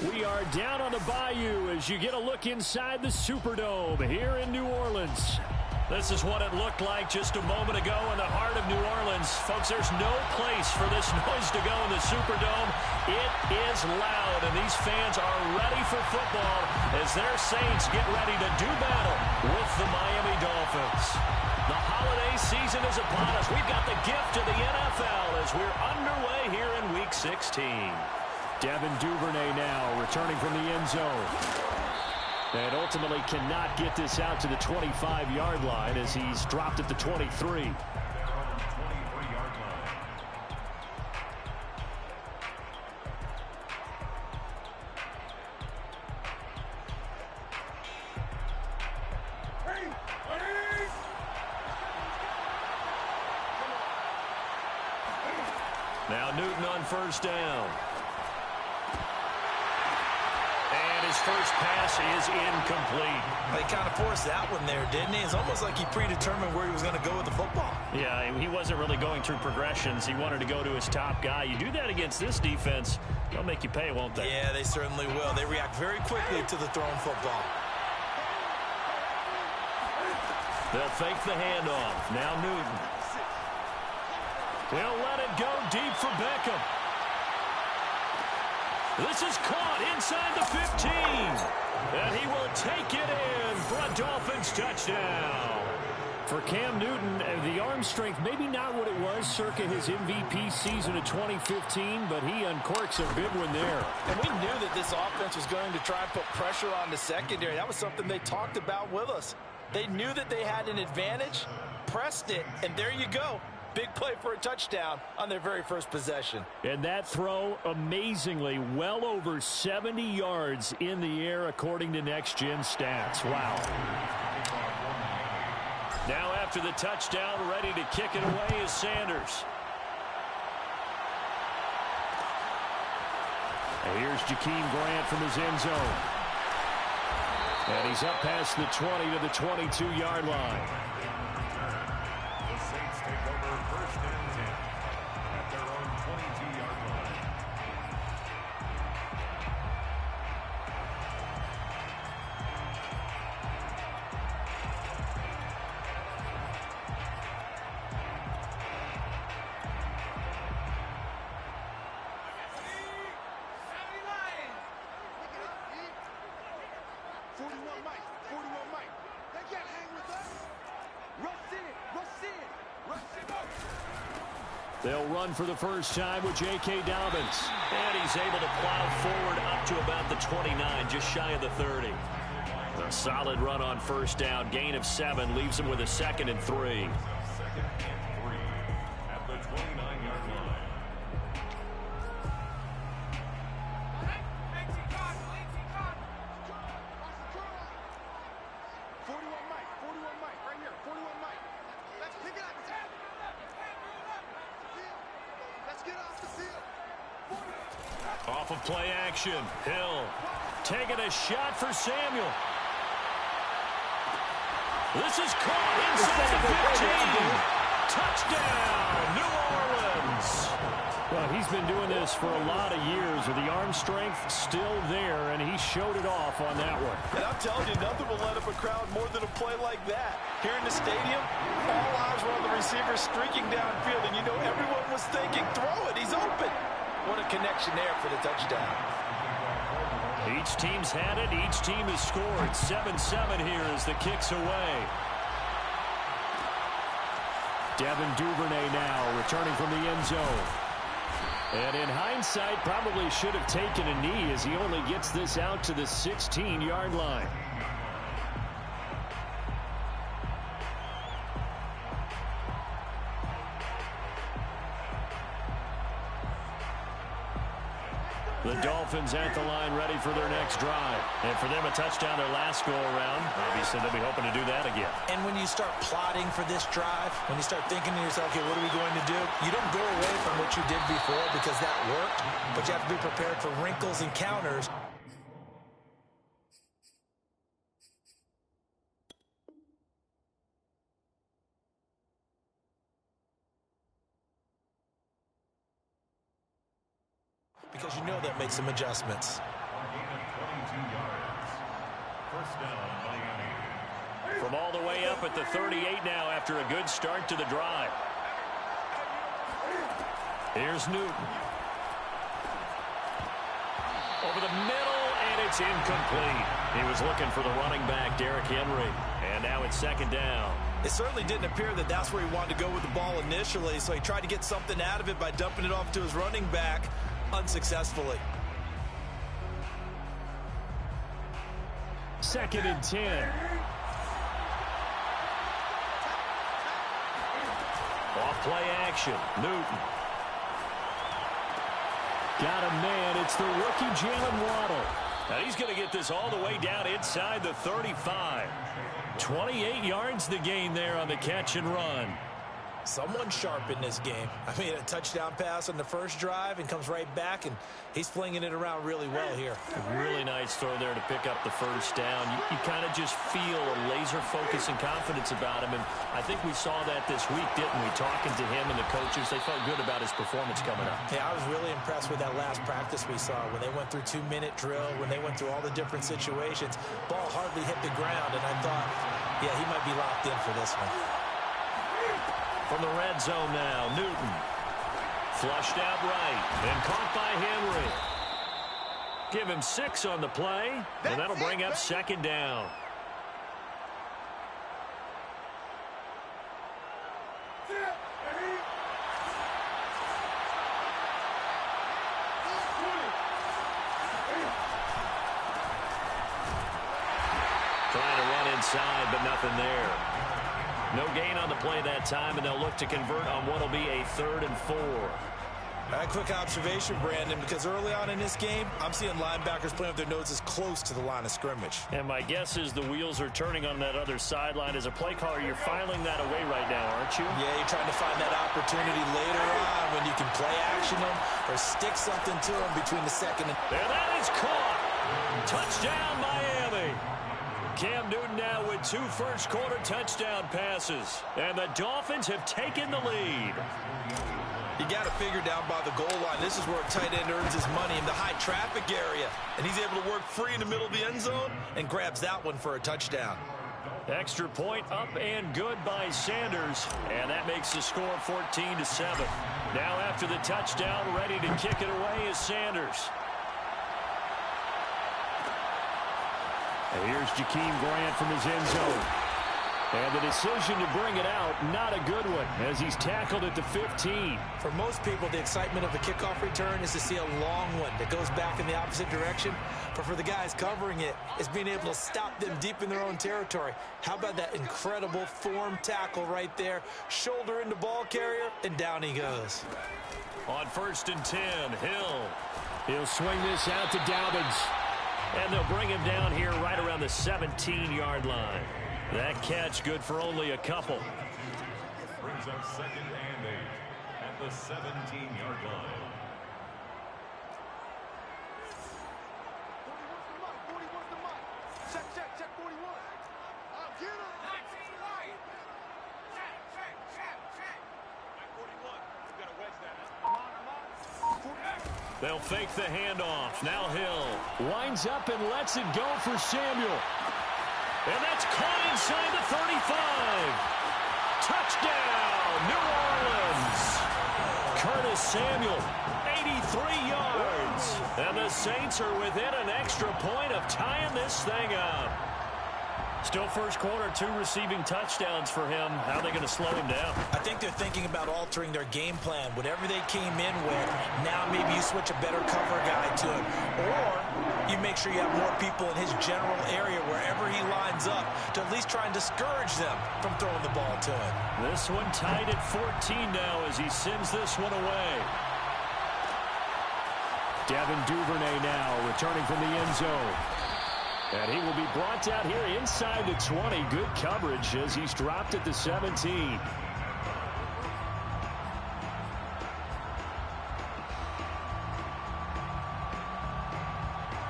We are down on the bayou as you get a look inside the Superdome here in New Orleans. This is what it looked like just a moment ago in the heart of New Orleans. Folks, there's no place for this noise to go in the Superdome. It is loud, and these fans are ready for football as their Saints get ready to do battle with the Miami Dolphins. The holiday season is upon us. We've got the gift of the NFL as we're underway here in Week 16. Devin Duvernay now returning from the end zone. And ultimately cannot get this out to the 25-yard line as he's dropped at the 23. Now Newton on first down. His first pass is incomplete. He kind of forced that one there, didn't he? It's almost like he predetermined where he was going to go with the football. Yeah, he wasn't really going through progressions. He wanted to go to his top guy. You do that against this defense, they'll make you pay, won't they? Yeah, they certainly will. They react very quickly to the thrown football. They'll fake the handoff. Now Newton. They'll let it go deep for Beckham. This is caught inside the 15. And he will take it in for a Dolphins touchdown. For Cam Newton, the arm strength, maybe not what it was circa his MVP season of 2015, but he uncorks a big one there. And we knew that this offense was going to try and put pressure on the secondary. That was something they talked about with us. They knew that they had an advantage, pressed it, and there you go. Big play for a touchdown on their very first possession. And that throw, amazingly, well over 70 yards in the air, according to Next Gen Stats. Wow. Now after the touchdown, ready to kick it away is Sanders. And here's Jakeem Grant from his end zone. And he's up past the 20 to the 22-yard line. They'll run for the first time with J.K. Dobbins. And he's able to plow forward up to about the 29, just shy of the 30. A solid run on first down. Gain of 7 leaves him with a 2nd and 3. At the 29-yard line. Off of play action, Hill taking a shot for Samuel. This is caught inside the 15. Touchdown, New Orleans. Well, he's been doing this for a lot of years with the arm strength still there, and he showed it off on that one. And I'm telling you, nothing will let up a crowd more than a play like that. Here in the stadium, all eyes were on the receiver streaking downfield, and you know everyone was thinking, throw it, he's open. What a connection there for the touchdown. Each team's had it. Each team has scored. 7-7 here as the kick's away. Devin Duvernay now returning from the end zone. And in hindsight, probably should have taken a knee as he only gets this out to the 16-yard line. The Dolphins at the line ready for their next drive. And for them, a touchdown their last go-around. Obviously, they'll be hoping to do that again. And when you start plotting for this drive, when you start thinking to yourself, okay, what are we going to do? You don't go away from what you did before because that worked, but you have to be prepared for wrinkles and counters. Because you know that makes some adjustments. gain of 22 yards. First down, Miami. From all the way up at the 38 now after a good start to the drive. Here's Newton. Over the middle, and it's incomplete. He was looking for the running back, Derrick Henry. And now it's second down. It certainly didn't appear that that's where he wanted to go with the ball initially, so he tried to get something out of it by dumping it off to his running back unsuccessfully. Second and 10. Off play action. Newton. Got a man. It's the rookie Jalen Waddle. Now he's going to get this all the way down inside the 35. 28 yards the gain there on the catch and run. Someone sharp in this game. I mean, a touchdown pass on the first drive and comes right back, and he's flinging it around really well here. A really nice throw there to pick up the first down. You kind of just feel a laser focus and confidence about him, and I think we saw that this week, didn't we? Talking to him and the coaches, they felt good about his performance coming up. Yeah, I was really impressed with that last practice we saw when they went through 2-minute drill, when they went through all the different situations. Ball hardly hit the ground, and I thought, yeah, he might be locked in for this one. From the red zone now, Newton. Flushed out right and caught by Henry. Give him 6 on the play, and that'll bring up second down. Trying to run inside, but nothing there. No gain on the play that time, and they'll look to convert on what will be a 3rd and 4. A quick observation, Brandon, because early on in this game, I'm seeing linebackers playing with their noses close to the line of scrimmage. And my guess is the wheels are turning on that other sideline. As a play caller, you're filing that away right now, aren't you? Yeah, you're trying to find that opportunity later on when you can play action them or stick something to them between the second and... And that is caught. Touchdown, Miami. Cam Newton now with 2 first-quarter touchdown passes. And the Dolphins have taken the lead. You got to figure down by the goal line. This is where a tight end earns his money in the high traffic area. And he's able to work free in the middle of the end zone and grabs that one for a touchdown. Extra point up and good by Sanders. And that makes the score 14-7. Now after the touchdown, ready to kick it away is Sanders. Here's Jakeem Grant from his end zone. And the decision to bring it out, not a good one, as he's tackled at the 15. For most people, the excitement of a kickoff return is to see a long one that goes back in the opposite direction. But for the guys covering it, it's being able to stop them deep in their own territory. How about that incredible form tackle right there? Shoulder into ball carrier, and down he goes. On 1st and 10, Hill. He'll swing this out to Dobbins. And they'll bring him down here right around the 17-yard line. That catch good for only a couple. Brings up 2nd and 8 at the 17-yard line. Check 41. I'll get him. They'll fake the handoff. Now Hill winds up and lets it go for Samuel. And that's caught inside the 35. Touchdown, New Orleans. Curtis Samuel, 83 yards. And the Saints are within an extra point of tying this thing up. Still first quarter, 2 receiving touchdowns for him. How are they going to slow him down? I think they're thinking about altering their game plan. Whatever they came in with, now maybe you switch a better cover guy to him. Or you make sure you have more people in his general area wherever he lines up to at least try and discourage them from throwing the ball to him. This one tied at 14 now as he sends this one away. Devin Duvernay now returning from the end zone. And he will be brought down here inside the 20. Good coverage as he's dropped at the 17.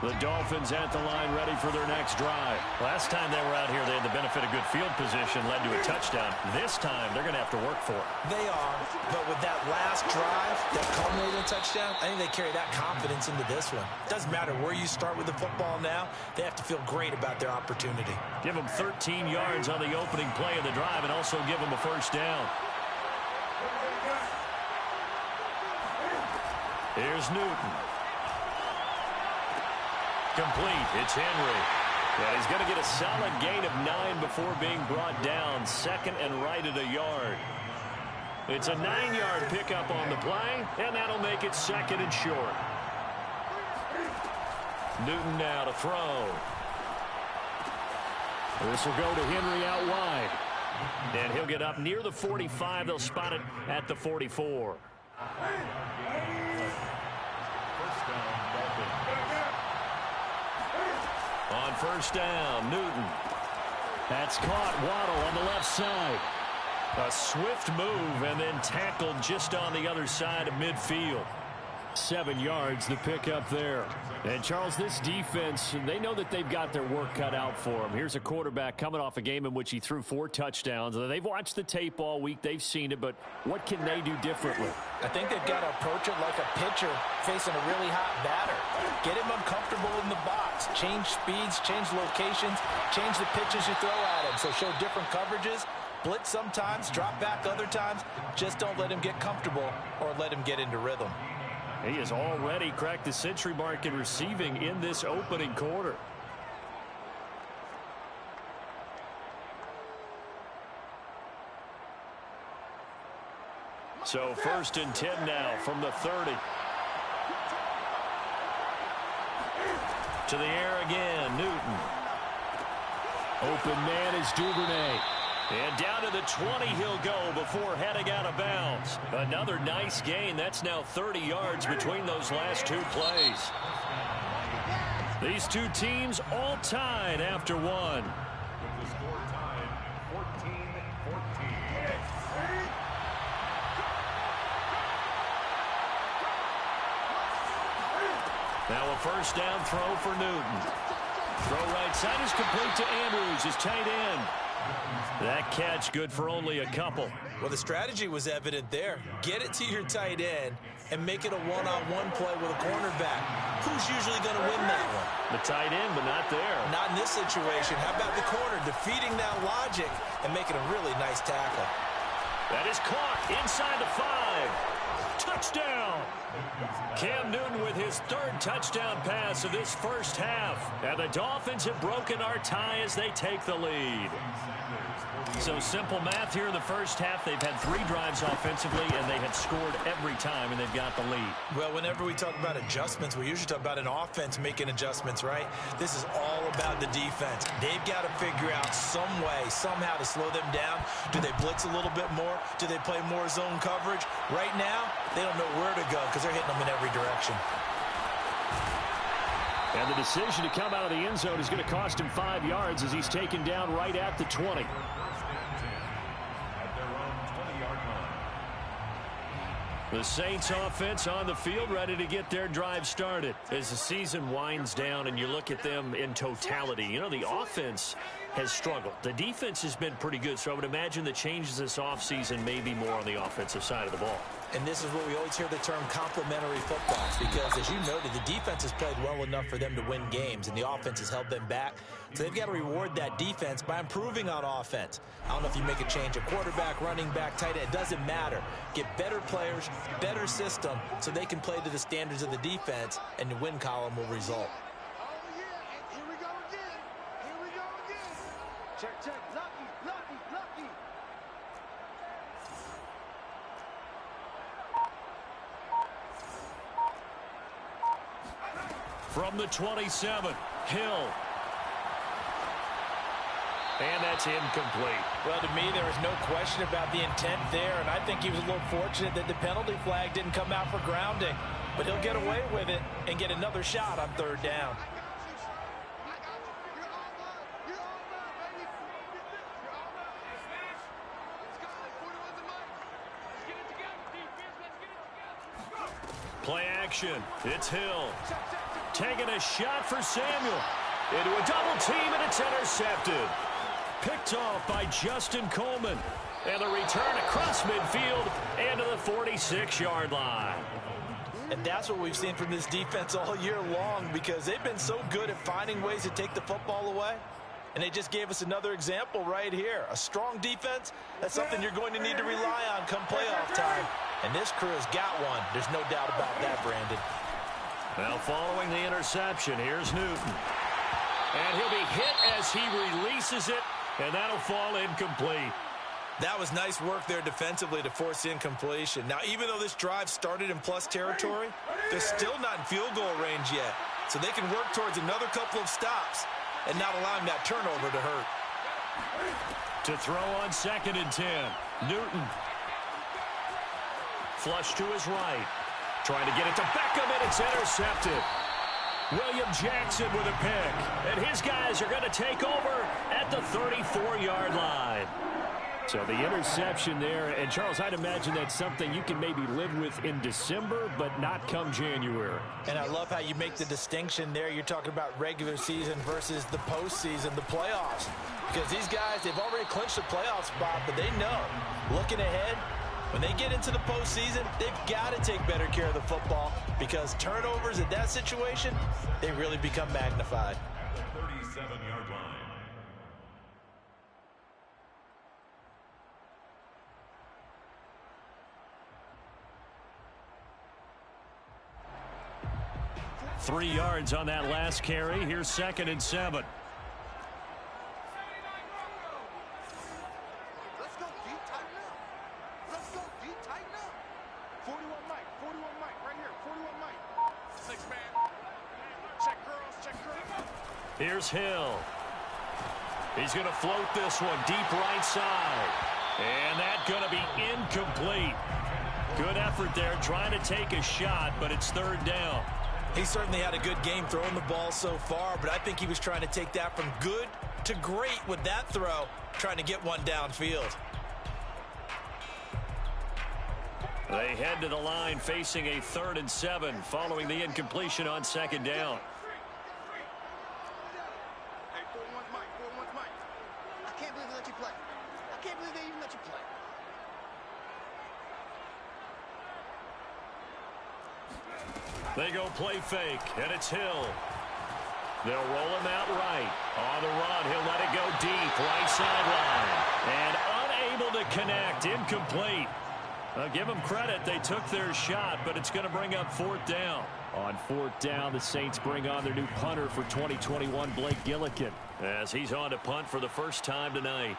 The Dolphins at the line ready for their next drive. Last time they were out here, they had the benefit of good field position, led to a touchdown. This time, they're going to have to work for it. They are, but with that last drive that culminated in a touchdown, I think they carry that confidence into this one. Doesn't matter where you start with the football now, they have to feel great about their opportunity. Give them 13 yards on the opening play of the drive and also give them a first down. Here's Newton. Complete. It's Henry. And he's going to get a solid gain of 9 before being brought down. Second and right at a yard. It's a 9-yard pickup on the play, and that'll make it second and short. Newton now to throw. This will go to Henry out wide. And he'll get up near the 45. They'll spot it at the 44. On first down, Newton. That's caught. Waddle on the left side. A swift move and then tackled just on the other side of midfield. 7 yards, the pickup there. And, Charles, this defense, they know that they've got their work cut out for them. Here's a quarterback coming off a game in which he threw 4 touchdowns. They've watched the tape all week. They've seen it, but what can they do differently? I think they've got to approach it like a pitcher facing a really hot batter. Get him uncomfortable in the box. Change speeds, change locations, change the pitches you throw at him. So show different coverages. Blitz sometimes, drop back other times. Just don't let him get comfortable or let him get into rhythm. He has already cracked the century mark in receiving in this opening quarter. So first and 10 now from the 30. To the air again, Newton. Open man is Duvernay. And down to the 20 he'll go before heading out of bounds. Another nice gain. That's now 30 yards between those last 2 plays. These 2 teams all tied after 1. With the score tied 14-14. Now a first down throw for Newton. Throw right side is complete to Andrews, his tight end. That catch good for only a couple. Well, the strategy was evident there. Get it to your tight end and make it a one-on-one play with a cornerback. Who's usually going to win that one? The tight end, but not there. Not in this situation. How about the corner defeating that logic and making a really nice tackle? That is caught inside the 5. Touchdown! Cam Newton with his 3rd touchdown pass of this first half. And the Dolphins have broken our tie as they take the lead. So simple math here in the first half. They've had 3 drives offensively, and they had scored every time, and they've got the lead. Well, whenever we talk about adjustments, we usually talk about an offense making adjustments, right? This is all about the defense. They've got to figure out some way, somehow to slow them down. Do they blitz a little bit more? Do they play more zone coverage? Right now, they don't know where to go because they're hitting them in every direction. And the decision to come out of the end zone is going to cost him 5 yards as he's taken down right at the 20. The Saints offense on the field ready to get their drive started. As the season winds down and you look at them in totality, you know, the offense has struggled. The defense has been pretty good, so I would imagine the changes this offseason may be more on the offensive side of the ball. And this is where we always hear the term complementary football, because as you noted, the defense has played well enough for them to win games, and the offense has held them back. So they've got to reward that defense by improving on offense. I don't know if you make a change at quarterback, running back, tight end. It doesn't matter. Get better players, better system, so they can play to the standards of the defense, and the win column will result. Oh, yeah, and here we go again. Here we go again. Check, check. Lucky, lucky, lucky. From the 27, Hill. And that's incomplete. Well, to me, there was no question about the intent there, and I think he was a little fortunate that the penalty flag didn't come out for grounding. But he'll get away with it and get another shot on 3rd down. Play action. It's Hill. Taking a shot for Samuel. Into a double team, and it's intercepted. Picked off by Justin Coleman. And the return across midfield and to the 46-yard line. And that's what we've seen from this defense all year long, because they've been so good at finding ways to take the football away. And they just gave us another example right here. A strong defense, that's something you're going to need to rely on come playoff time. And this crew has got one. There's no doubt about that, Brandon. Well, following the interception, here's Newton. And he'll be hit as he releases it, and that'll fall incomplete. That was nice work there defensively to force incompletion. Now, even though this drive started in plus territory, they're still not in field goal range yet. So they can work towards another couple of stops and not allowing that turnover to hurt. To throw on 2nd and 10. Newton. Flush to his right. Trying to get it to Beckham, and it's intercepted. William Jackson with a pick. And his guys are going to take over at the 34-yard line. So the interception there. And, Charles, I'd imagine that's something you can maybe live with in December, but not come January. And I love how you make the distinction there. You're talking about regular season versus the postseason, the playoffs. Because these guys, they've already clinched the playoff spot, but they know, looking ahead, when they get into the postseason, they've got to take better care of the football, because turnovers in that situation, they really become magnified. 37-yard line. Three yards on that last carry. Here's 2nd and 7. Let's go deep, tighten up. Let's go deep, tighten up. 41 Mike, right here, 41 Mike. 6-man. Check girls. Here's Hill. He's going to float this one deep right side. And that's going to be incomplete. Good effort there trying to take a shot, but it's 3rd down. He certainly had a good game throwing the ball so far, but I think he was trying to take that from good to great with that throw, trying to get one downfield. They head to the line facing a 3rd and 7 following the incompletion on 2nd down. Hey, 41 Mike. I can't believe they let you play. I can't believe they even let you play. They go play fake, and it's Hill. They'll roll him out right. On the run, he'll let it go deep, right sideline. And unable to connect, incomplete. Give them credit, they took their shot, but it's going to bring up 4th down. On 4th down, the Saints bring on their new punter for 2021, Blake Gillikin, as he's on to punt for the first time tonight.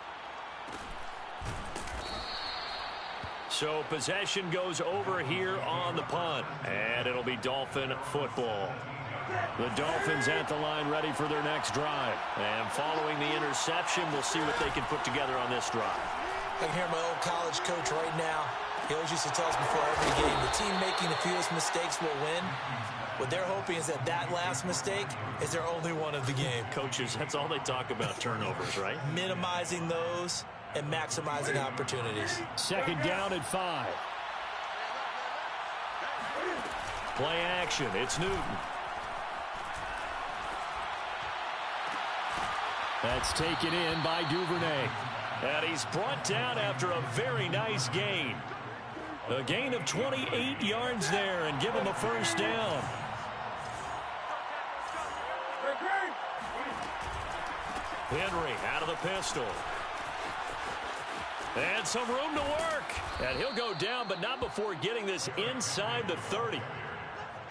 So possession goes over here on the punt, and it'll be Dolphin football. The Dolphins at the line ready for their next drive. And following the interception, we'll see what they can put together on this drive. I can hear my old college coach right now. He always used to tell us before every game, the team making the fewest mistakes will win. What they're hoping is that last mistake is their only one of the game. Coaches, that's all they talk about, turnovers, right? Minimizing those and maximizing opportunities. 2nd down at 5. Play action. It's Newton. That's taken in by Duvernay. And he's brought down after a very nice gain. A gain of 28 yards there, and give him a 1st down. Henry out of the pistol. And some room to work. And he'll go down, but not before getting this inside the 30.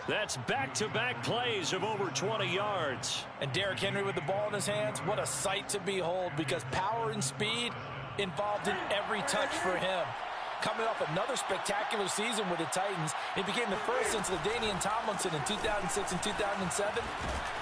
That's back-to-back plays of over 20 yards. And Derrick Henry with the ball in his hands, what a sight to behold, because power and speed involved in every touch for him. Coming off another spectacular season with the Titans, he became the first since LaDainian Tomlinson in 2006 and 2007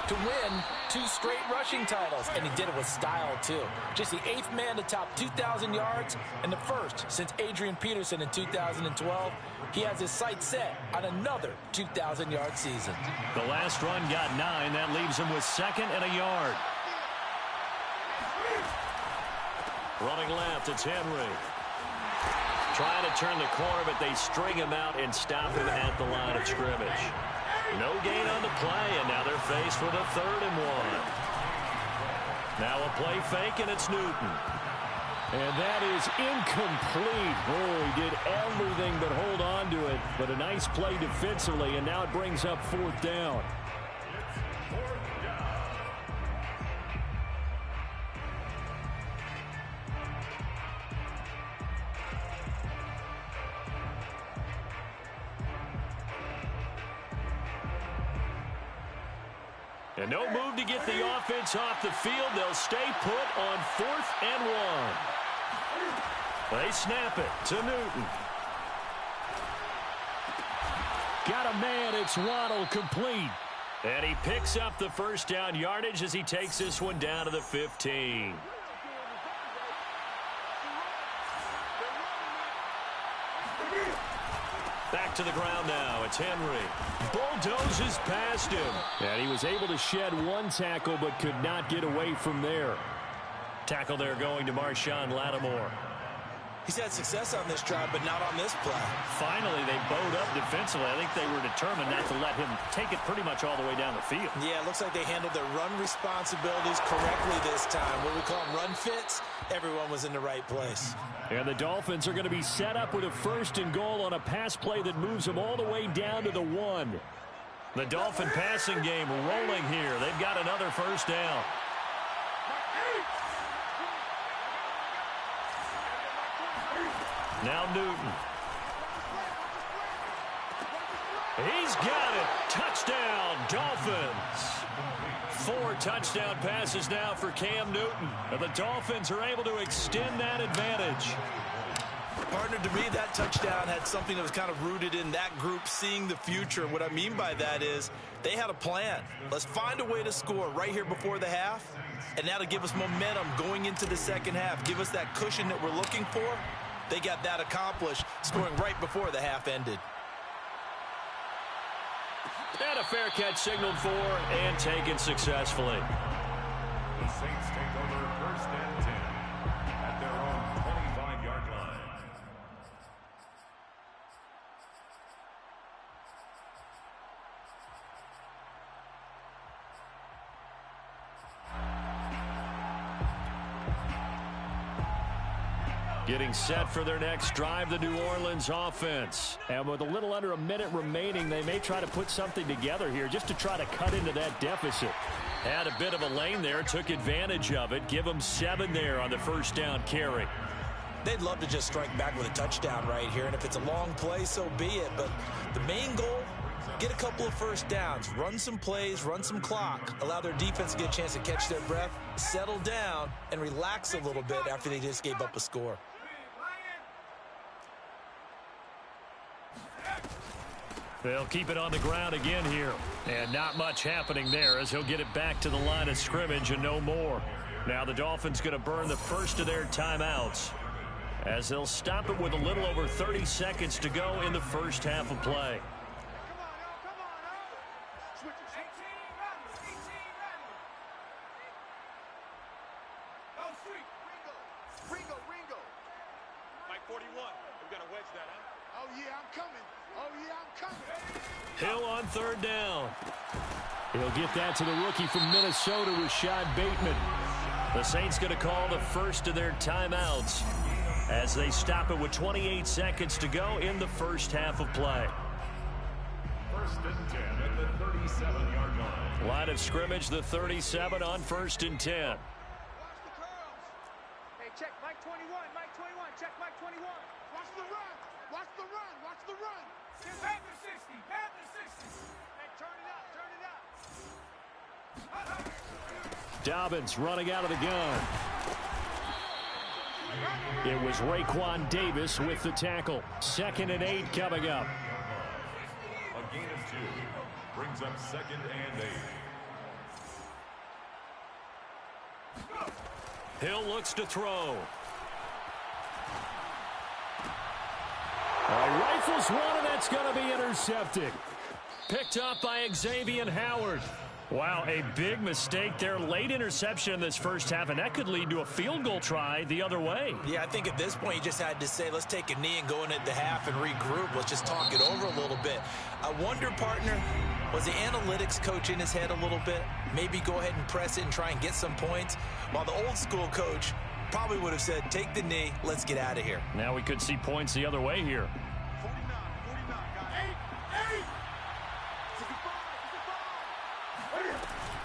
to win 2 straight rushing titles, and he did it with style too. Just the 8th man to top 2,000 yards and the first since Adrian Peterson in 2012. He has his sights set on another 2,000-yard season. The last run got 9. That leaves him with 2nd and a yard. Running left, it's Henry. Trying to turn the corner, but they string him out and stop him at the line of scrimmage. No gain on the play, and now they're faced with a 3rd and 1. Now a play fake, and it's Newton. And that is incomplete. Oh, he did everything but hold on to it. But a nice play defensively, and now it brings up 4th down. And no move to get the offense off the field. They'll stay put on 4th and 1. They snap it to Newton. Got a man. It's Waddle, complete. And he picks up the 1st down yardage as he takes this one down to the 15. Back to the ground now. It's Henry. Bulldozes past him. And he was able to shed 1 tackle but could not get away from there. Tackle there going to Marshawn Lattimore. He's had success on this drive, but not on this play. Finally, they bowed up defensively. I think they were determined not to let him take it pretty much all the way down the field. Yeah, it looks like they handled their run responsibilities correctly this time. What we call them run fits, everyone was in the right place. And the Dolphins are going to be set up with a 1st and goal on a pass play that moves them all the way down to the 1. The Dolphin passing game rolling here. They've got another 1st down. Now Newton. He's got it. Touchdown, Dolphins. 4 touchdown passes now for Cam Newton. And the Dolphins are able to extend that advantage. Partner, to me, that touchdown had something that was kind of rooted in that group seeing the future. What I mean by that is they had a plan. Let's find a way to score right here before the half, and that'll give us momentum going into the 2nd half, give us that cushion that we're looking for. They got that accomplished, scoring right before the half ended. And a fair catch signaled for and taken successfully. The Saints take over 1st and 10 at their own 25-yard line. Getting set for their next drive, the New Orleans offense. And with a little under a minute remaining, they may try to put something together here just to try to cut into that deficit. Had a bit of a lane there, took advantage of it. Give them 7 there on the 1st down carry. They'd love to just strike back with a touchdown right here, and if it's a long play, so be it. But the main goal, get a couple of 1st downs, run some plays, run some clock, allow their defense to get a chance to catch their breath, settle down, and relax a little bit after they just gave up a score. They'll keep it on the ground again here. And not much happening there as he'll get it back to the line of scrimmage and no more. Now the Dolphins going to burn the 1st of their timeouts as they'll stop it with a little over 30 seconds to go in the 1st half of play. Ringo. Mike 41. We're going to wedge that, huh? Oh, yeah, I'm coming. Hill on 3rd down. He'll get that to the rookie from Minnesota, Rashad Bateman. The Saints going to call the 1st of their timeouts as they stop it with 28 seconds to go in the 1st half of play. 1st and 10 at the 37-yard line. Line of scrimmage, the 37 on 1st and 10. Watch the curls. Hey, check Mike 21. Check Mike 21. Watch the run. Watch the run. Panther 60. Hey, turn it up. Dobbins running out of the gun. It was Raekwon Davis with the tackle. 2nd and 8 coming up. A gain of 2 brings up 2nd and 8. Hill looks to throw. Rifles one, and that's going to be intercepted. Picked up by Xavier Howard. Wow, a big mistake there. Late interception in this 1st half, and that could lead to a field goal try the other way. Yeah, I think at this point you just had to say, let's take a knee and go into the half and regroup. Let's just talk it over a little bit. I wonder, partner, Was the analytics coach in his head a little bit? Maybe go ahead and press it and try and get some points? While the old school coach probably would have said, take the knee, let's get out of here. Now we could see points the other way here. 49, got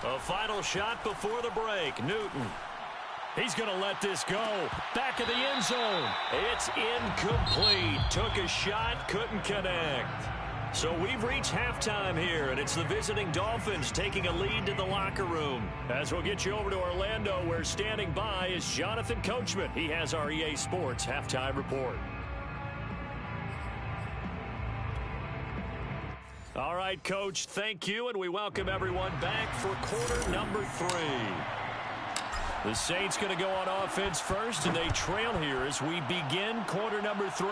8. A final shot before the break. Newton. He's going to let this go. Back of the end zone. It's incomplete. Took a shot, couldn't connect. So we've reached halftime here, and it's the visiting Dolphins taking a lead to the locker room. As we'll get you over to Orlando, where standing by is Jonathan Coachman. He has our EA Sports halftime report. All right, Coach, thank you, and we welcome everyone back for quarter number 3. The Saints going to go on offense first, and they trail here as we begin quarter number 3.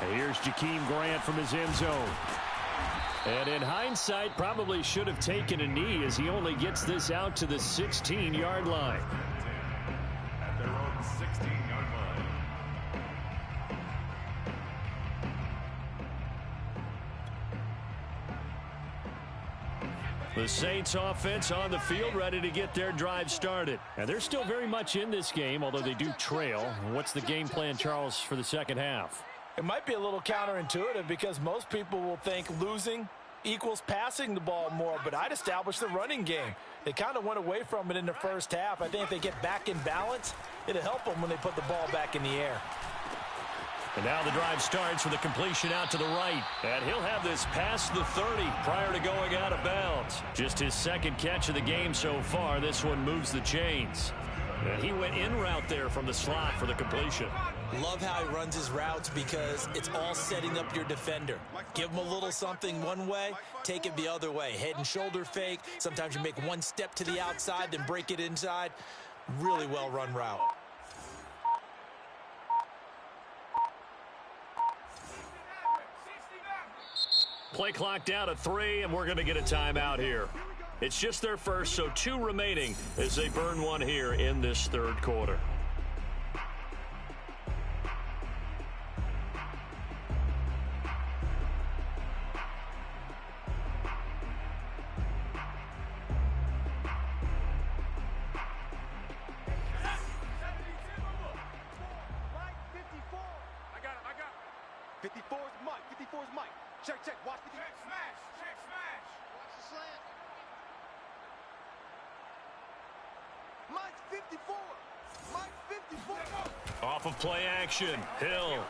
And here's Jakeem Grant from his end zone. And in hindsight, probably should have taken a knee as he only gets this out to the 16-yard line. At their own 16-yard line. The Saints offense on the field, ready to get their drive started. And they're still very much in this game, although they do trail. What's the game plan, Charles, for the second half? It might be a little counterintuitive because most people will think losing equals passing the ball more, but I'd establish the running game. They kind of went away from it in the first half. I think if they get back in balance, it'll help them when they put the ball back in the air. And now the drive starts with a completion out to the right. And he'll have this past the 30 prior to going out of bounds. Just his second catch of the game so far. This one moves the chains. And he went in route there from the slot for the completion. Love how he runs his routes because it's all setting up your defender. Give him a little something one way, take it the other way. Head and shoulder fake. Sometimes you make one step to the outside, then break it inside. Really well run route. Play clock down to 3, and we're going to get a timeout here. It's just their first, so 2 remaining as they burn one here in this third quarter. I got it. 54 is Mike. 54 is Mike. Check. Watch the check smash. Watch the slant. Mike's 54. Mike's 54. Off of play action, Hill.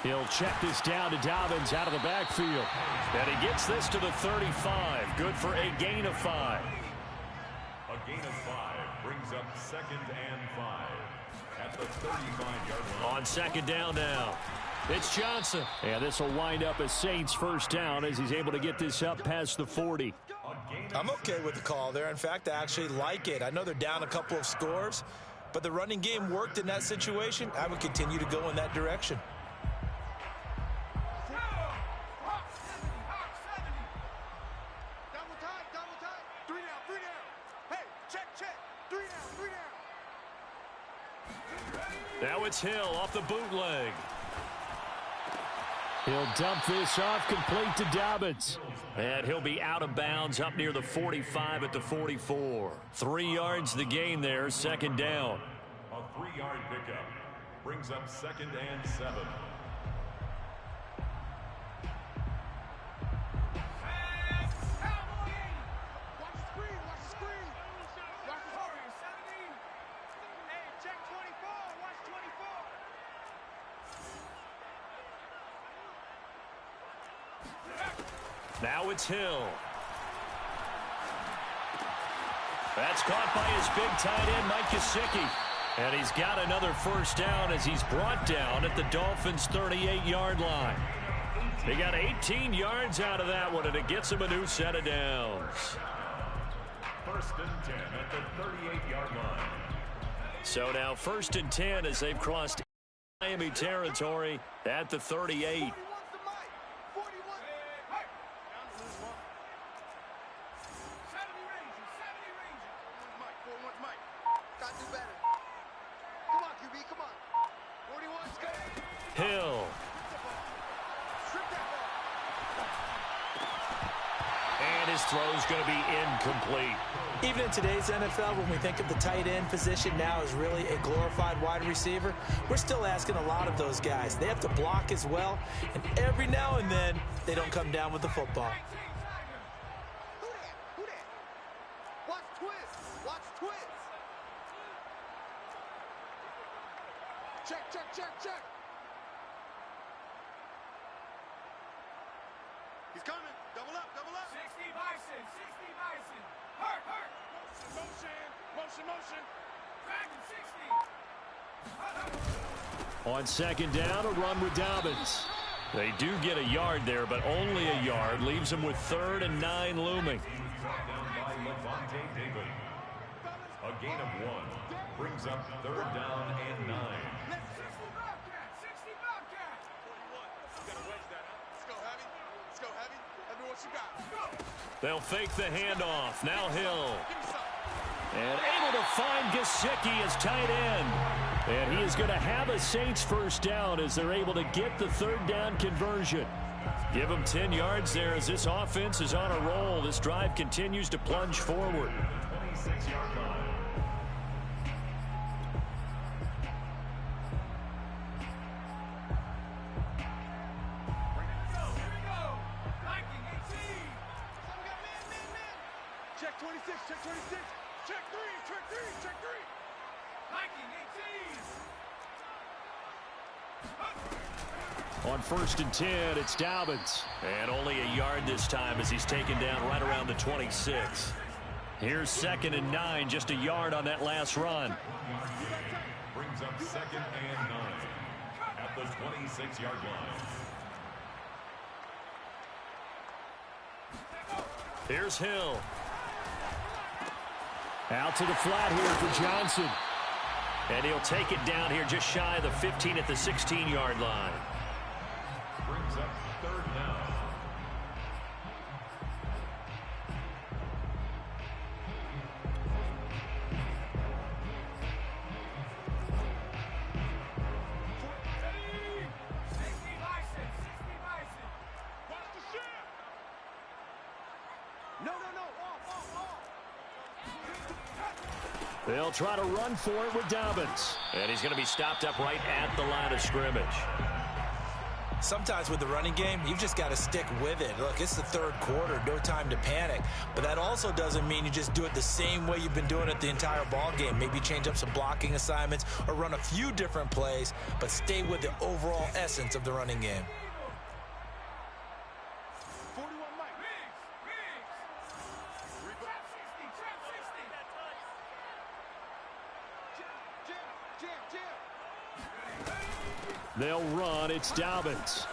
He'll check this down to Dobbins out of the backfield. And he gets this to the 35. Good for a gain of 5. A gain of 5 brings up 2nd and 5 at the 35-yard line. On second down now. It's Johnson. And this will wind up a Saints first down as he's able to get this up past the 40. I'm okay with the call there. In fact, I actually like it. I know they're down a couple of scores, but the running game worked in that situation. I would continue to go in that direction. Double time. 3 down. Hey, check. 3 down. Now it's Hill off the bootleg. He'll dump this off, complete to Dobbins. And he'll be out of bounds up near the 45 at the 44. 3 yards the gain there, second down. A 3-yard pickup brings up 2nd and 7. Watch the screen. Hey, check 24. Watch 24. Now it's Hill. That's caught by his big tight end, Mike Gesicki. And he's got another first down as he's brought down at the Dolphins' 38-yard line. They got 18 yards out of that one, and it gets him a new set of downs. 1st and 10 at the 38-yard line. So now 1st and 10 as they've crossed Miami territory at the 38. 41's Mike. Got to do better. Come on, QB, come on. 41's good. Hill. Strip that ball. his throw is going to be incomplete. Even in today's NFL, when we think of the tight end position now as really a glorified wide receiver, we're still asking a lot of those guys. They have to block as well, and every now and then, they don't come down with the football. Who that? Watch twist. Watch twist. Check. He's coming. Double up. 60 Bison. Hurt. Motion. Dragon 60. On second down, a run with Dobbins. They do get a yard there, but only a yard. Leaves them with 3rd and 9 looming. A gain of 1 brings up 3rd down and 9. 60 Bobcat. 41. You gotta wedge that, huh? Let's go, Heavy. Let me what you got. They'll fake the handoff. Now Hill. Give me some. And able to find Gesicki as tight end. And he is going to have a Saints first down as they're able to get the 3rd down conversion. Give him 10 yards there as this offense is on a roll. This drive continues to plunge forward. 26-yard line. Check 26. Check 3. Viking 18. On 1st and 10, it's Dobbins. And only a yard this time as he's taken down right around the 26. Here's 2nd and 9, just a yard on that last run. Brings up 2nd and 9 at the 26-yard line. Here's Hill. Out to the flat here for Johnson. And he'll take it down here just shy of the 15 at the 16-yard line. Brings up 3rd down. Watch the ship. No. Off. They'll try to run for it with Dobbins. And he's going to be stopped up right at the line of scrimmage. Sometimes with the running game, you've just got to stick with it. Look, it's the 3rd quarter, no time to panic. But that also doesn't mean you just do it the same way you've been doing it the entire ball game. Maybe change up some blocking assignments or run a few different plays, but stay with the overall essence of the running game. 41 Mike. Jam. They'll run. It's Dobbins.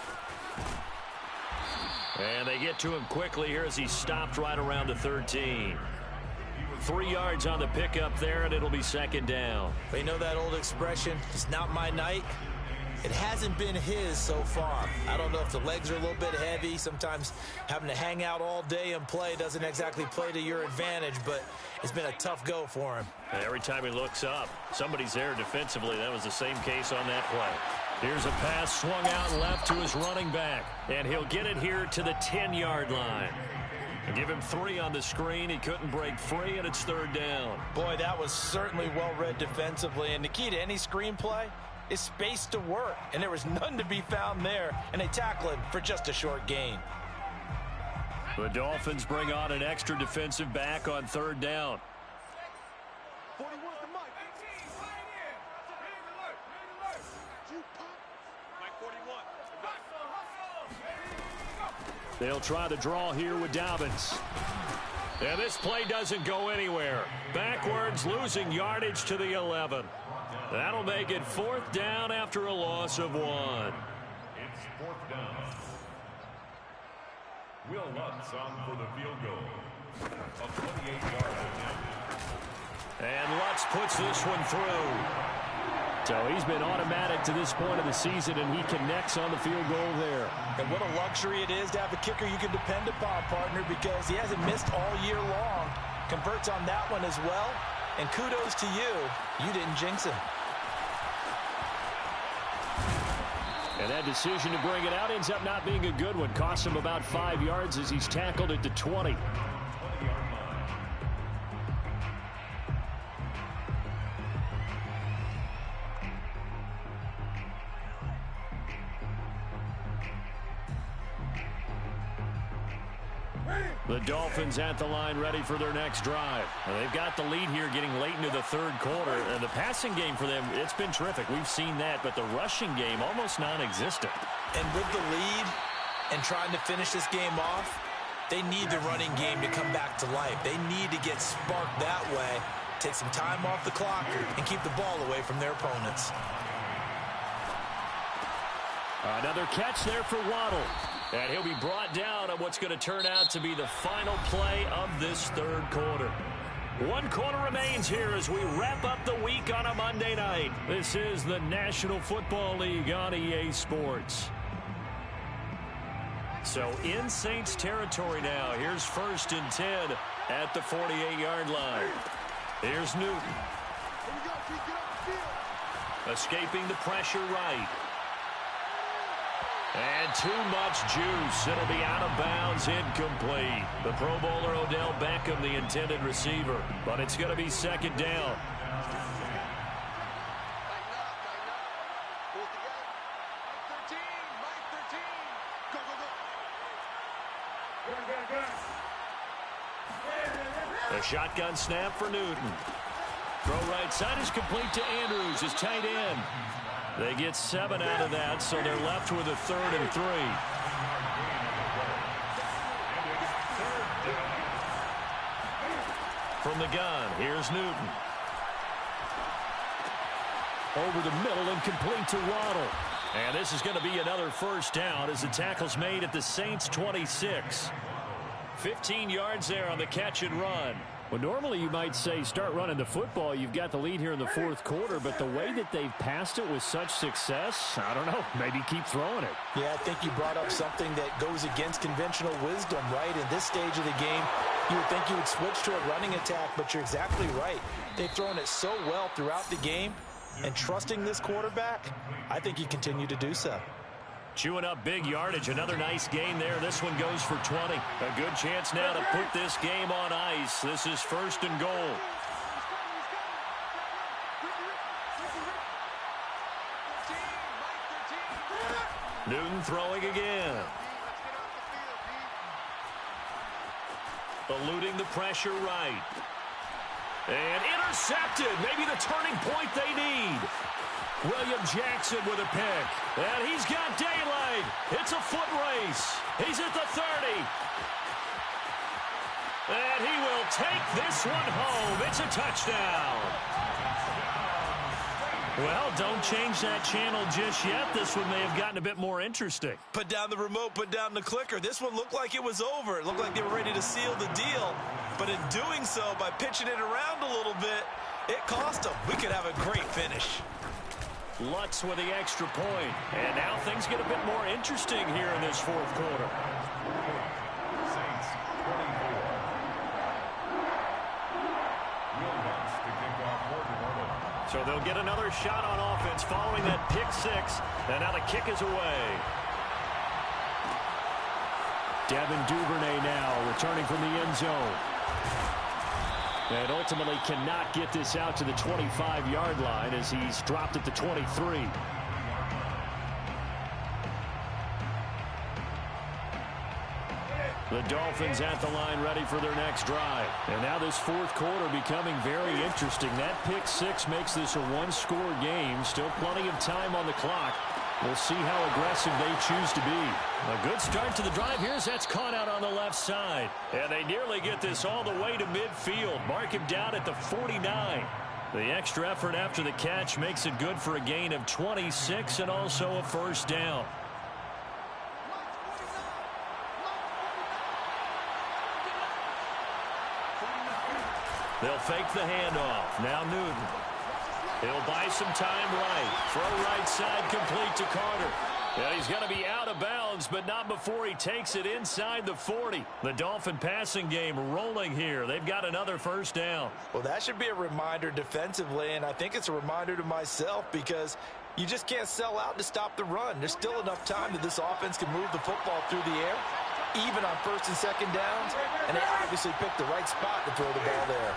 And they get to him quickly here as he's stopped right around the 13. 3 yards on the pickup there, and it'll be 2nd down. They know that old expression, it's not my night. It hasn't been his so far. I don't know if the legs are a little bit heavy. Sometimes having to hang out all day and play doesn't exactly play to your advantage, but it's been a tough go for him. And every time he looks up, somebody's there defensively. That was the same case on that play. Here's a pass swung out left to his running back, and he'll get it here to the 10-yard line. And give him 3 on the screen. He couldn't break free, and it's 3rd down. Boy, that was certainly well read defensively, and the key to any screenplay is space to work, and there was none to be found there, and they tackle him for just a short gain. The Dolphins bring on an extra defensive back on 3rd down. 41's the Mike. Mike 41. They'll try to draw here with Dobbins. And this play doesn't go anywhere. Backwards, losing yardage to the 11. That'll make it 4th down after a loss of 1. It's 4th down. Will Lutz on for the field goal. A 28-yard attempt. And Lutz puts this one through. So he's been automatic to this point of the season, and he connects on the field goal there. And what a luxury it is to have a kicker you can depend upon, partner, because he hasn't missed all year long. Converts on that one as well. And kudos to you. You didn't jinx him. And that decision to bring it out ends up not being a good one. Costs him about 5 yards as he's tackled at the 20. The Dolphins at the line ready for their next drive. Well, they've got the lead here getting late into the third quarter. And the passing game for them, it's been terrific. We've seen that, but the rushing game almost non-existent. And with the lead and trying to finish this game off, they need the running game to come back to life. They need to get sparked that way, take some time off the clock, and keep the ball away from their opponents. Another catch there for Waddle. And he'll be brought down on what's going to turn out to be the final play of this third quarter. 1 quarter remains here as we wrap up the week on a Monday night. This is the National Football League on EA Sports. So in Saints territory now. Here's 1st and 10 at the 48-yard line. Here's Newton. Escaping the pressure right. And too much juice. It'll be out of bounds, incomplete. The Pro Bowler Odell Beckham, the intended receiver. But it's going to be 2nd down. A shotgun snap for Newton. Throw right side is complete to Andrews, his tight end. They get 7 out of that, so they're left with a 3rd and 3. From the gun, here's Newton. Over the middle and complete to Waddle. And this is going to be another 1st down as the tackle's made at the Saints' 26. 15 yards there on the catch and run. Well, normally you might say start running the football. You've got the lead here in the 4th quarter, but the way that they've passed it with such success, I don't know, maybe keep throwing it. Yeah, I think you brought up something that goes against conventional wisdom, right? In this stage of the game, you would think you would switch to a running attack, but you're exactly right. They've thrown it so well throughout the game, and trusting this quarterback, I think you continue to do so. Chewing up big yardage. Another nice gain there. This one goes for 20. A good chance now to put this game on ice. This is 1st and goal. Newton throwing again. Eluding the pressure right. And intercepted. Maybe the turning point they need. William Jackson with a pick. And he's got daylight. It's a foot race. He's at the 30. And he will take this one home. It's a touchdown. Well, don't change that channel just yet. This one may have gotten a bit more interesting. Put down the remote, put down the clicker. This one looked like it was over. It looked like they were ready to seal the deal. But in doing so, by pitching it around a little bit, it cost them. We could have a great finish. Lutz with the extra point. And now things get a bit more interesting here in this 4th quarter. Saints 24. Will Lutz to kick off for New Orleans. So they'll get another shot on offense following that pick 6. And now the kick is away. Devin Duvernay now returning from the end zone. And ultimately cannot get this out to the 25-yard line as he's dropped at the 23. The Dolphins at the line ready for their next drive. And now this 4th quarter becoming very interesting. That pick 6 makes this a 1-score game. Still plenty of time on the clock. We'll see how aggressive they choose to be. A good start to the drive here as that's caught out on the left side. And they nearly get this all the way to midfield. Mark him down at the 49. The extra effort after the catch makes it good for a gain of 26 and also a 1st down. They'll fake the handoff. Now Newton. He'll buy some time right. Throw right side complete to Carter. Yeah, he's going to be out of bounds, but not before he takes it inside the 40. The Dolphin passing game rolling here. They've got another 1st down. Well, that should be a reminder defensively, and I think it's a reminder to myself because You just can't sell out to stop the run. There's still enough time that this offense can move the football through the air, even on first and second downs, and they obviously picked the right spot to throw the ball there.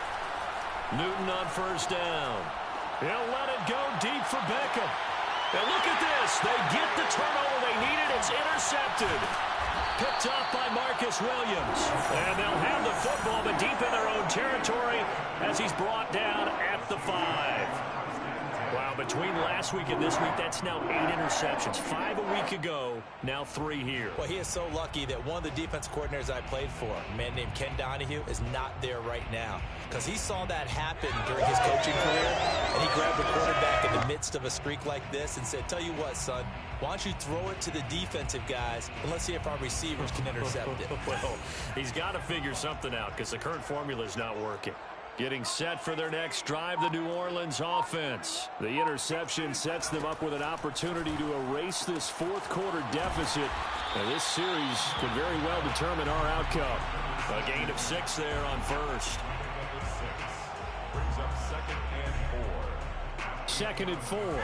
Newton on first down. He'll let it go deep for Beckham. And look at this. They get the turnover they needed. It's intercepted. Picked off by Marcus Williams. And they'll have the football, but deep in their own territory as he's brought down at the 5. Wow, between last week and this week, that's now 8 interceptions. 5 a week ago, now 3 here. Well, he is so lucky that one of the defense coordinators I played for, a man named Ken Donahue, is not there right now. Because he saw that happen during his coaching career, and he grabbed the quarterback in the midst of a streak like this and said, tell you what, son, why don't you throw it to the defensive guys, and let's see if our receivers can intercept it. Well, he's got to figure something out because the current formula is not working. Getting set for their next drive, the New Orleans offense. The interception sets them up with an opportunity to erase this fourth quarter deficit. And this series could very well determine our outcome. A gain of 6 there on first. Brings up 2nd and 4. 2nd and 4.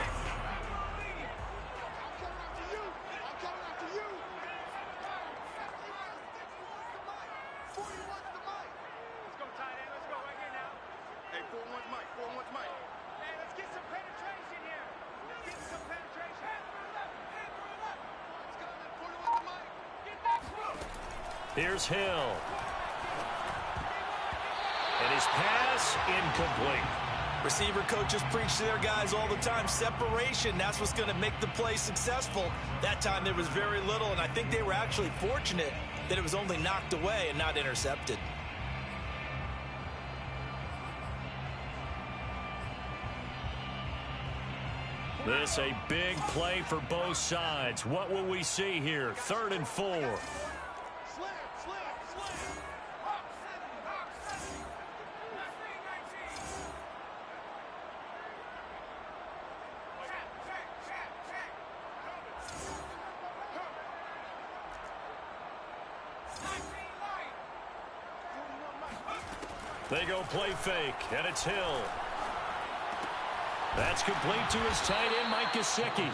Here's Hill. And his pass incomplete. Receiver coaches preach to their guys all the time. Separation, that's what's going to make the play successful. That time there was very little, and I think they were actually fortunate that it was only knocked away and not intercepted. This a big play for both sides. What will we see here? 3rd and 4. They go play fake, and it's Hill. That's complete to his tight end, Mike Gesicki.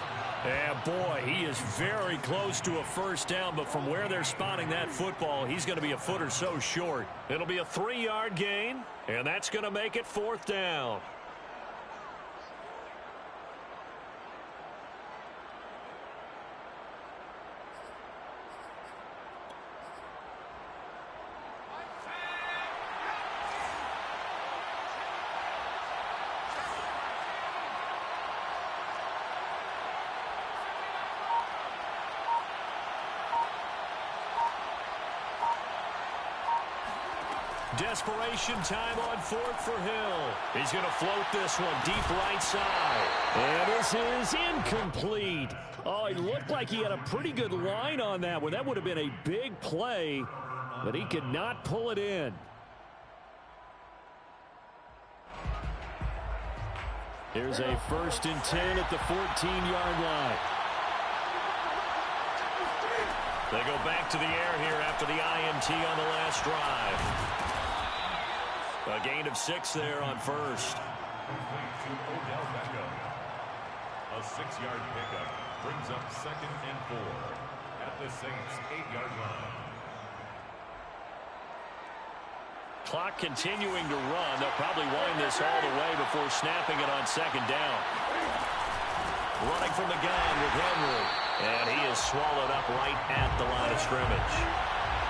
And boy, he is very close to a first down, but from where they're spotting that football, he's going to be a foot or so short. It'll be a 3-yard gain, and that's going to make it 4th down. Desperation time on 4th for Hill. He's going to float this one deep right side. And this is incomplete. Oh, it looked like he had a pretty good line on that one. That would have been a big play, but he could not pull it in. Here's a 1st and 10 at the 14-yard line. They go back to the air here after the INT on the last drive. A gain of 6 there on first. Complete to Odell Beckham. A 6-yard pickup brings up 2nd and 4 at the Saints' 8-yard line. Clock continuing to run. They'll probably wind this all the way before snapping it on 2nd down. Running from the gun with Henry. And he is swallowed up right at the line of scrimmage.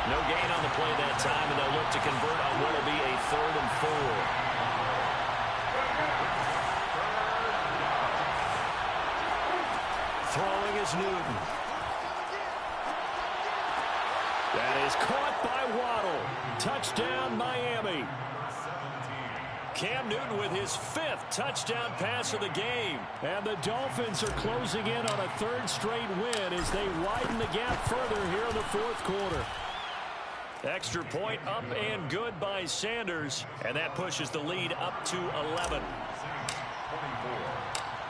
No gain on the play that time, and they'll look to convert on what will be a 3rd and 4. Throwing is Newton. That is caught by Waddle. Touchdown, Miami. Cam Newton with his 5th touchdown pass of the game. And the Dolphins are closing in on a 3rd straight win as they widen the gap further here in the 4th quarter. Extra point up and good by Sanders, and that pushes the lead up to 11.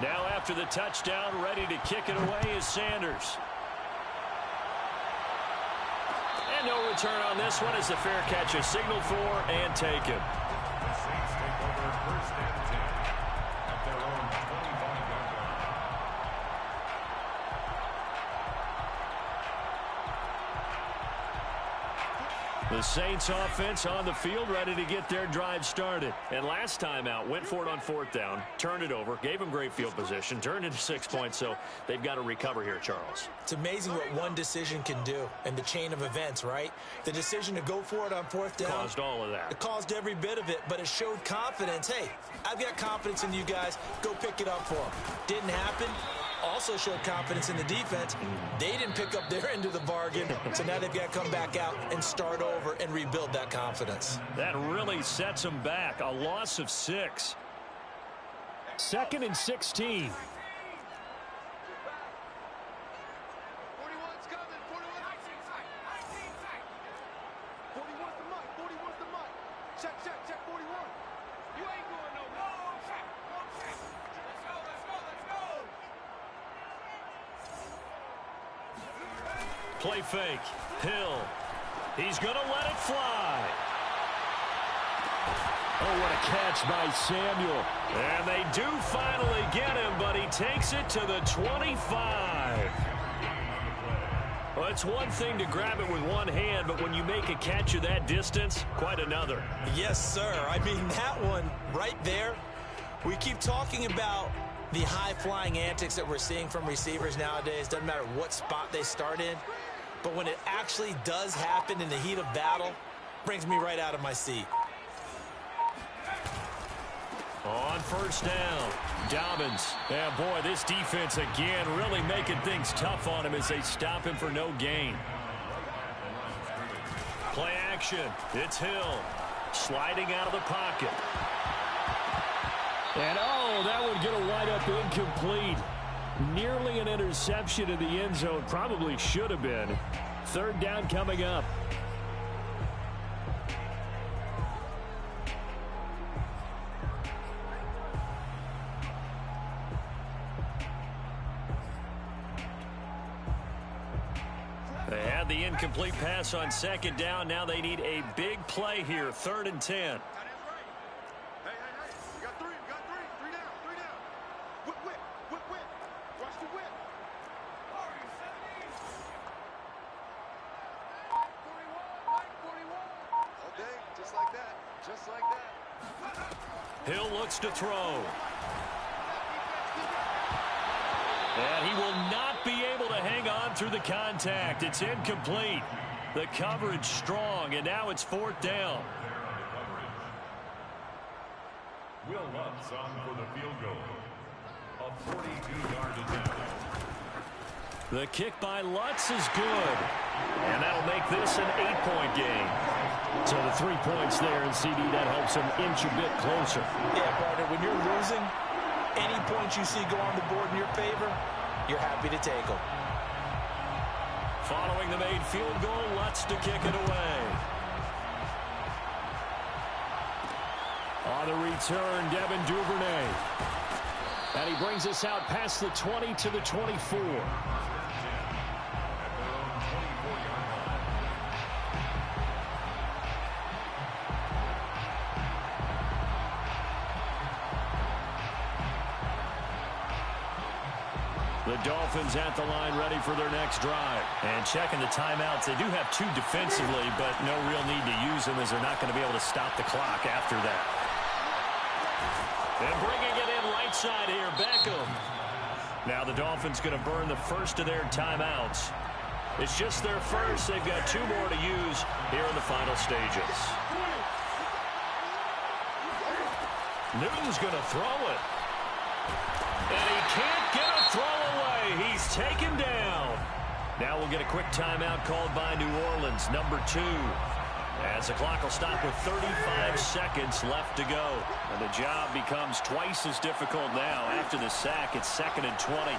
Now after the touchdown, ready to kick it away is Sanders. And no return on this one as the fair catch is signaled for and taken. The Saints take over 1st and 10 at their own 25-yard line. The Saints offense on the field, ready to get their drive started. And last time out, went for it on 4th down, turned it over, gave them great field position, turned into 6 points, so they've got to recover here, Charles. It's amazing what one decision can do in the chain of events, right? The decision to go for it on 4th down. Caused all of that. It caused every bit of it, but it showed confidence. Hey, I've got confidence in you guys. Go pick it up for them. Didn't happen. Also showed confidence in the defense. They didn't pick up their end of the bargain, so now they've got to come back out and start over and rebuild that confidence. That really sets them back. A loss of 6. 2nd and 16. 41's coming. 41's the mic. 41's the mic. Check, 41. You ain't going nowhere. Check. Let's go. Play fake. Hill. He's going to let it fly. Oh, what a catch by Samuel. And they do finally get him, but he takes it to the 25. Well, it's one thing to grab it with one hand, but when you make a catch of that distance, quite another. Yes, sir. I mean, that one right there, we keep talking about the high-flying antics that we're seeing from receivers nowadays. Doesn't matter what spot they start in. But when it actually does happen in the heat of battle, brings me right out of my seat. On 1st down, Dobbins. Yeah, boy, this defense again really making things tough on him as they stop him for no gain. Play action. It's Hill sliding out of the pocket. And, oh, that would get a wide-up incomplete. Nearly an interception in the end zone. Probably should have been. 3rd down coming up. They had the incomplete pass on 2nd down. Now they need a big play here. 3rd and 10. Hey. You got 3. Three down. Whip. Watch the whip. 41. All day, just like that. Hill looks to throw. And he will not be able to hang on through the contact. It's incomplete. The coverage strong, and now it's 4th down. Will Lutz on for the field goal. A 42-yard attempt. The kick by Lutz is good. And that'll make this an 8-point game. So the 3 points there, and CD, that helps him inch a bit closer. Yeah, partner, when you're losing, any points you see go on the board in your favor, you're happy to take them. Following the made field goal, Lutz to kick it away. On the return, Devin Duvernay. And he brings us out past the 20 to the 24. The Dolphins at the line, ready for their next drive. And checking the timeouts. They do have 2 defensively, but no real need to use them as they're not going to be able to stop the clock after that. And bringing it in right side here, Beckham. Now the Dolphins going to burn the first of their timeouts. It's just their first. They've got 2 more to use here in the final stages. Newton's going to throw it. And he can't get a throw away. He's taken down. Now we'll get a quick timeout called by New Orleans, number 2. As the clock will stop with 35 seconds left to go. And the job becomes twice as difficult now. After the sack, it's 2nd and 20.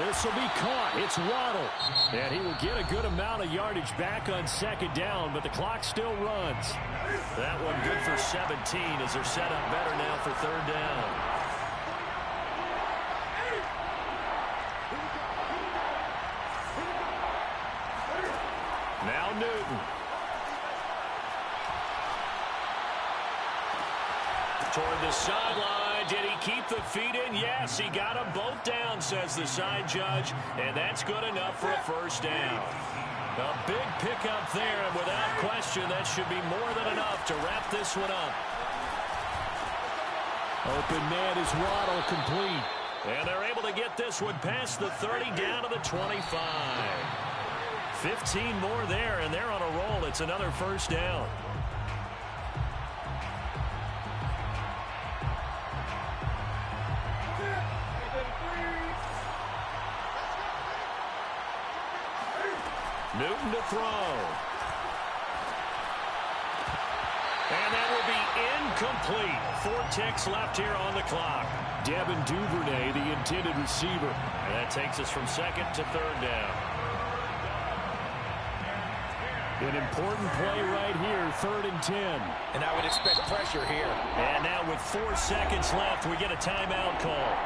This will be caught. It's Waddle. And he will get a good amount of yardage back on 2nd down, but the clock still runs. That one good for 17 as they're set up better now for 3rd down. Now Newton. Toward the sideline. Did he keep the feet in? Yes, he got them both down, says the side judge. And that's good enough for a 1st down. A big pickup there, and without question, that should be more than enough to wrap this one up. Open man is Waddle, complete. And they're able to get this one past the 30 down to the 25. 15 more there, and they're on a roll. It's another first down. Newton to throw. And that will be incomplete. 4 ticks left here on the clock. Devin Duvernay, the intended receiver. And that takes us from second to third down. An important play right here, 3rd and 10. And I would expect pressure here. And now with 4 seconds left, we get a timeout call.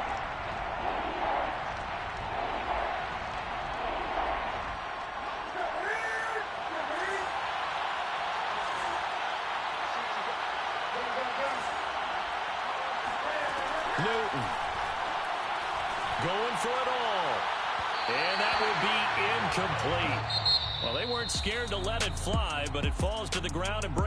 Newton going for it all. And that will be incomplete. Well, they weren't scared to let it fly, but it falls to the ground and brings